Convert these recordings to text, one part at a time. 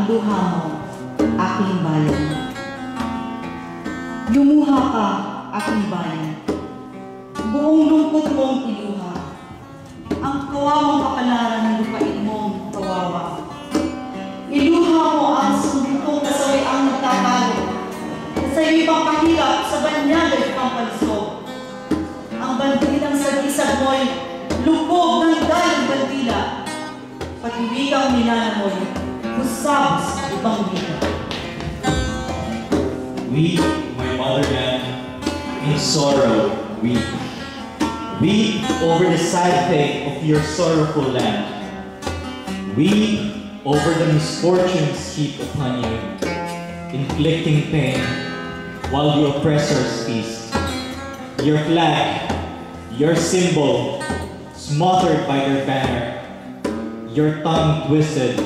luha mo, aking bayan. Lumuha ka, aking bayan. Buong lungkot mong iluha. Ang kawawang kapalaran ng lupain mong kawawa. Iluha mo ang sumbutong kasaway ang nagtatalo. Sa iyo ibang kahirap, sa banyagay pang pansog. Ang bandilang sagisag mo'y lubog ng daing bandila. Pag-ibigang minana mo'y kusabos ibang vida. Weep, my motherland, in sorrow weep. Weep over the sad fate of your sorrowful land. Weep over the misfortunes heaped upon you, inflicting pain while the oppressors feast. Your flag, your symbol, smothered by their banner, your tongue twisted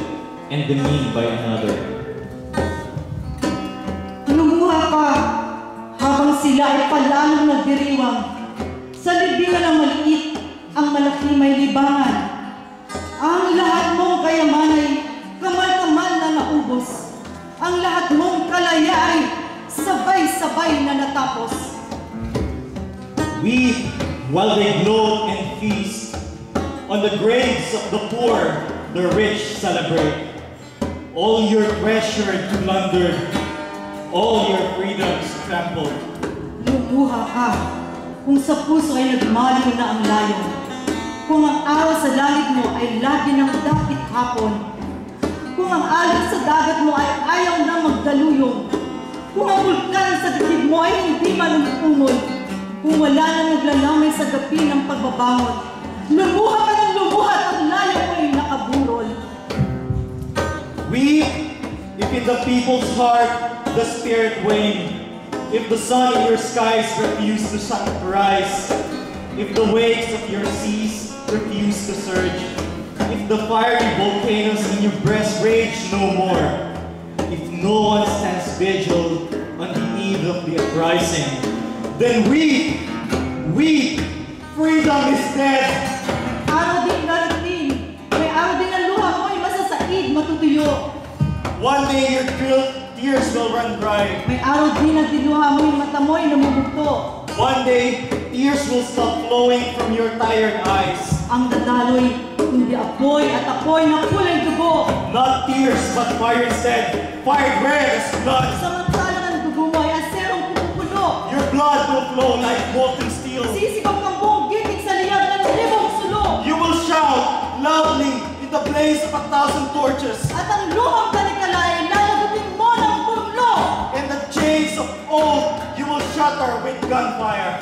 and demeaned by another. Lumuha ka habang sila ay palalong nagdiriwang. Sa libingan ng maliit, ang malaki may libangan. Ang lahat mong kayaman ay kamal-kamal na naubos. Ang lahat mong kalaya ay sabay-sabay na natapos. Weep while they gloat and feast. On the graves of the poor, the rich celebrate. All your treasure plundered, all your freedoms trampled. Lumuha ka kung sa puso ay nagmaliw na ang layon. Kung ang araw sa langit mo ay lagi ng dapit hapon. Kung ang alon sa dagat mo ay ayaw na magdaluyong. Kung ang bulkan sa dibdib mo ay hindi man umol. Kung wala na naglalamay sa gabi ng pagbabangon. Lumuha ka ng lumuha at ang layo mo ay nakaburol. Weep if in the people's heart the spirit wane. If the sun in your skies refuse to rise. If the waves of your seas refuse to surge. If the fiery volcanoes in your breast rage no more. If no one stands vigil on the eve of the uprising, then weep, weep, freedom is dead. Araw din darating, may araw din ang luha mo ay masasaid, matutuyo. One day your tears will run dry. May araw din ang diluha mo yung mata mo ay namumugto. One day, tears will stop flowing from your tired eyes. Ang dadaloy, hindi apoy at apoy na kulay dugo. Not tears, but fire instead, fired red as blood. Samantalang ang dugo mo ay aserong pumupulo. Your blood will flow like molten steel. Sisigaw kang buong gitig sa liyab ng libong sulo. You will shout loudly in the blaze of 1,000 torches. At ang lumang kanikala ay lalagutin mo ng pumlo. In the chains of old, you will shatter with gunfire.